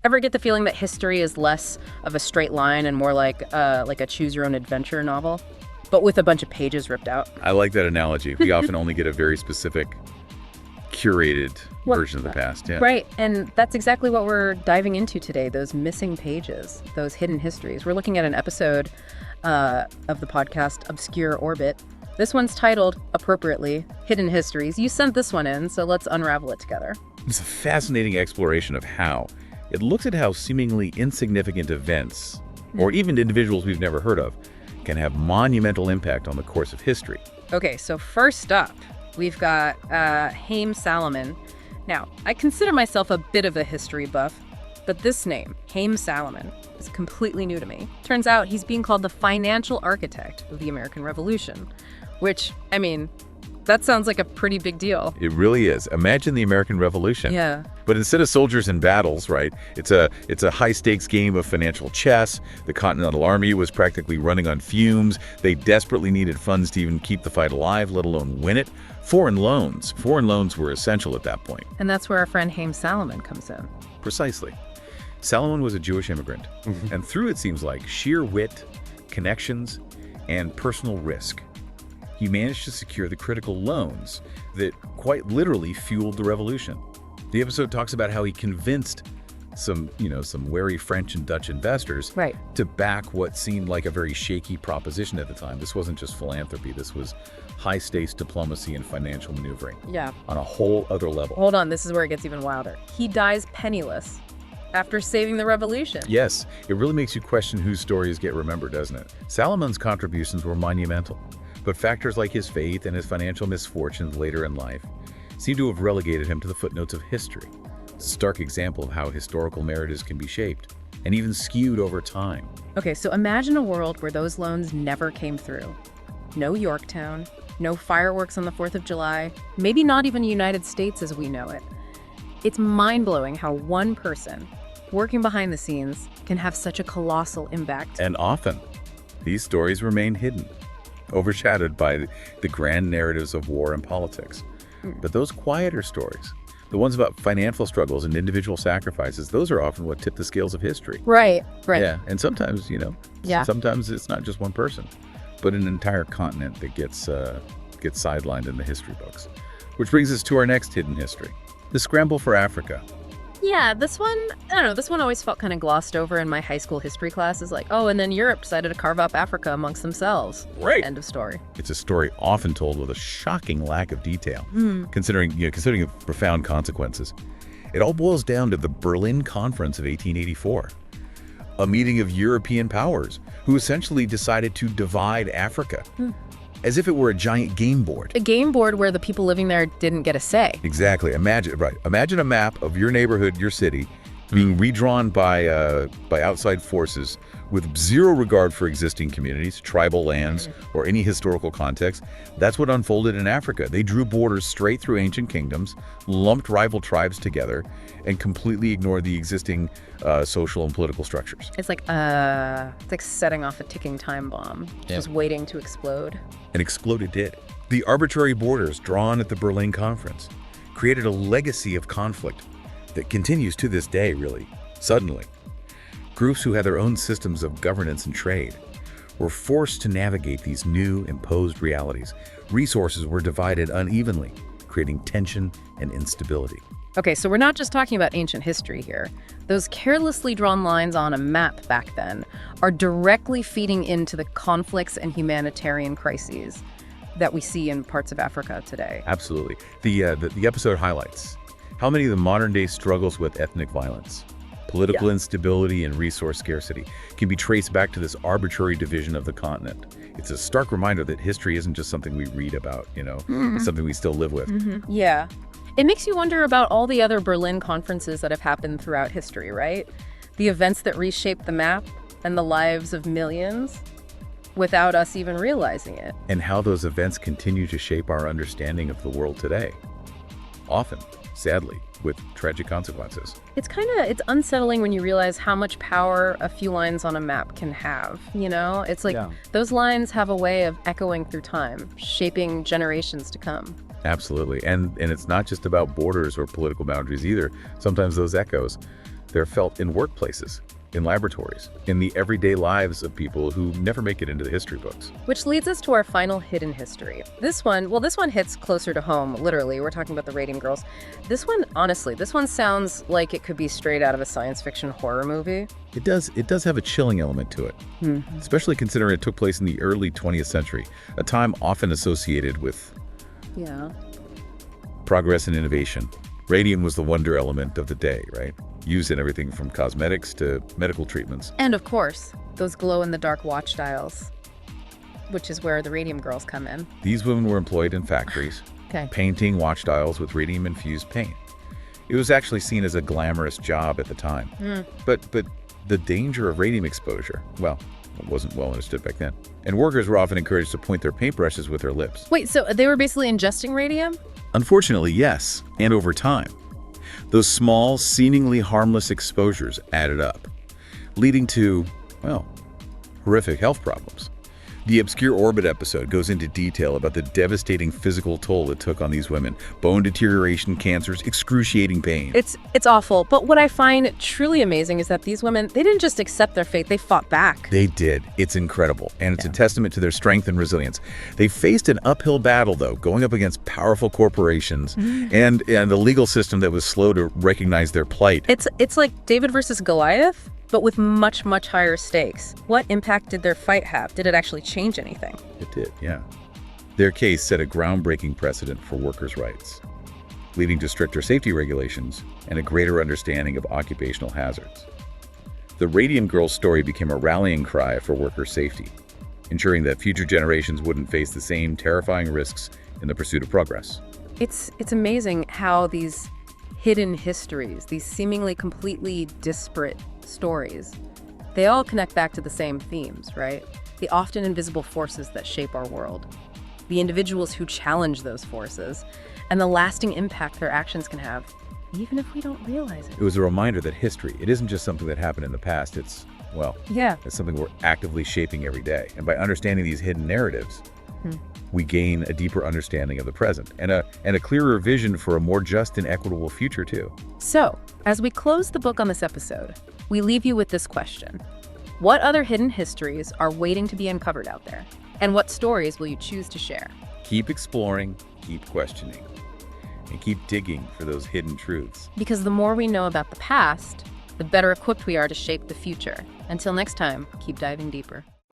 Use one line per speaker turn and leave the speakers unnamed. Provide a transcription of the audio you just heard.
Ever get the feeling that history is less of a straight line and more like a choose-your-own-adventure novel, but with a bunch of pages ripped out?
I like that analogy. We often only get a very specific, curated version of the past. Yeah.
Right, and that's exactly what we're diving into today, those missing pages, those hidden histories. We're looking at an episode of the podcast Obscure Orbit. This one's titled, appropriately, Hidden Histories. You sent this one in, so let's unravel it together.
It's a fascinating exploration of how it looks at how seemingly insignificant events, or even individuals we've never heard of, can have monumental impact on the course of history.
Okay, so first up, we've got Haym Salomon. Now, I consider myself a bit of a history buff, but this name, Haym Salomon, is completely new to me. Turns out he's being called the financial architect of the American Revolution, which, I mean, that sounds like a pretty big deal.
It really is. Imagine the American Revolution.
Yeah.
But instead of soldiers and battles, right, it's a high-stakes game of financial chess. The Continental Army was practically running on fumes. They desperately needed funds to even keep the fight alive, let alone win it. Foreign loans were essential at that point.
And that's where our friend Haym Salomon comes in.
Precisely. Salomon was a Jewish immigrant, and through, it seems like, sheer wit, connections, and personal risk, he managed to secure the critical loans that quite literally fueled the revolution. The episode talks about how he convinced some wary French and Dutch investors to back what seemed like a very shaky proposition at the time. This wasn't just philanthropy. This was high-stakes diplomacy and financial maneuvering.
Yeah.
On a whole other level.
Hold on, this is where it gets even wilder. He dies penniless after saving the revolution.
Yes, it really makes you question whose stories get remembered, doesn't it? Salomon's contributions were monumental. But factors like his faith and his financial misfortunes later in life seem to have relegated him to the footnotes of history. It's a stark example of how historical narratives can be shaped and even skewed over time.
Okay, so imagine a world where those loans never came through. No Yorktown, no fireworks on the 4th of July, maybe not even the United States as we know it. It's mind-blowing how one person, working behind the scenes, can have such a colossal impact.
And often, these stories remain hidden, overshadowed by the grand narratives of war and politics. But those quieter stories, the ones about financial struggles and individual sacrifices, those are often what tip the scales of history.
Right.
Yeah, and sometimes, sometimes it's not just one person, but an entire continent that gets sidelined in the history books. Which brings us to our next hidden history, the scramble for Africa.
Yeah, this one, I don't know, this one always felt kind of glossed over in my high school history classes, like, oh, and then Europe decided to carve up Africa amongst themselves.
Right.
End of story.
It's a story often told with a shocking lack of detail, considering the profound consequences. It all boils down to the Berlin Conference of 1884, a meeting of European powers who essentially decided to divide Africa. As if it were a giant game board.
A game board where the people living there didn't get a say.
Exactly. Imagine a map of your neighborhood, your city, being redrawn by outside forces with zero regard for existing communities, tribal lands, or any historical context. That's what unfolded in Africa. They drew borders straight through ancient kingdoms, lumped rival tribes together, and completely ignored the existing social and political structures.
It's like setting off a ticking time bomb, just waiting to explode.
And explode it did. The arbitrary borders drawn at the Berlin Conference created a legacy of conflict that continues to this day, really, suddenly. Groups who had their own systems of governance and trade were forced to navigate these new imposed realities. Resources were divided unevenly, creating tension and instability.
Okay, so we're not just talking about ancient history here. Those carelessly drawn lines on a map back then are directly feeding into the conflicts and humanitarian crises that we see in parts of Africa today.
Absolutely. The episode highlights how many of the modern-day struggles with ethnic violence, political instability, and resource scarcity can be traced back to this arbitrary division of the continent. It's a stark reminder that history isn't just something we read about, It's something we still live with.
Yeah. It makes you wonder about all the other Berlin conferences that have happened throughout history, right? The events that reshaped the map and the lives of millions without us even realizing it.
And how those events continue to shape our understanding of the world today. Often, sadly, with tragic consequences.
It's unsettling when you realize how much power a few lines on a map can have, It's like those lines have a way of echoing through time, shaping generations to come.
Absolutely. And it's not just about borders or political boundaries either. Sometimes those echoes They're felt in workplaces, in laboratories, in the everyday lives of people who never make it into the history books.
Which leads us to our final hidden history. This one hits closer to home, literally. We're talking about the Radium Girls. This one, honestly, this one sounds like it could be straight out of a science fiction horror movie.
It does have a chilling element to it, especially considering it took place in the early 20th century, a time often associated with progress and innovation. Radium was the wonder element of the day, right? Used in everything from cosmetics to medical treatments.
And of course, those glow-in-the-dark watch dials, which is where the Radium Girls come in.
These women were employed in factories,
Okay.
painting watch dials with radium-infused paint. It was actually seen as a glamorous job at the time. But the danger of radium exposure, well, it wasn't well understood back then. And workers were often encouraged to point their paintbrushes with their lips.
Wait, so they were basically ingesting radium?
Unfortunately, yes, and over time. Those small, seemingly harmless exposures added up, leading to, well, horrific health problems. The Obscure Orbit episode goes into detail about the devastating physical toll it took on these women. Bone deterioration, cancers, excruciating pain.
It's awful, but what I find truly amazing is that these women, they didn't just accept their fate, they fought back.
They did. It's incredible, and it's a testament to their strength and resilience. They faced an uphill battle, though, going up against powerful corporations and the legal system that was slow to recognize their plight.
It's like David versus Goliath, but with much, much higher stakes. What impact did their fight have? Did it actually change anything?
It did, yeah. Their case set a groundbreaking precedent for workers' rights, leading to stricter safety regulations and a greater understanding of occupational hazards. The Radium Girls story became a rallying cry for worker safety, ensuring that future generations wouldn't face the same terrifying risks in the pursuit of progress.
It's amazing how these hidden histories, these seemingly completely disparate stories, they all connect back to the same themes, right? The often invisible forces that shape our world, the individuals who challenge those forces, and the lasting impact their actions can have, even if we don't realize it.
It was a reminder that history, it isn't just something that happened in the past, it's something we're actively shaping every day. And by understanding these hidden narratives, we gain a deeper understanding of the present and a clearer vision for a more just and equitable future, too.
So, as we close the book on this episode, we leave you with this question. What other hidden histories are waiting to be uncovered out there? And what stories will you choose to share?
Keep exploring, keep questioning, and keep digging for those hidden truths.
Because the more we know about the past, the better equipped we are to shape the future. Until next time, keep diving deeper.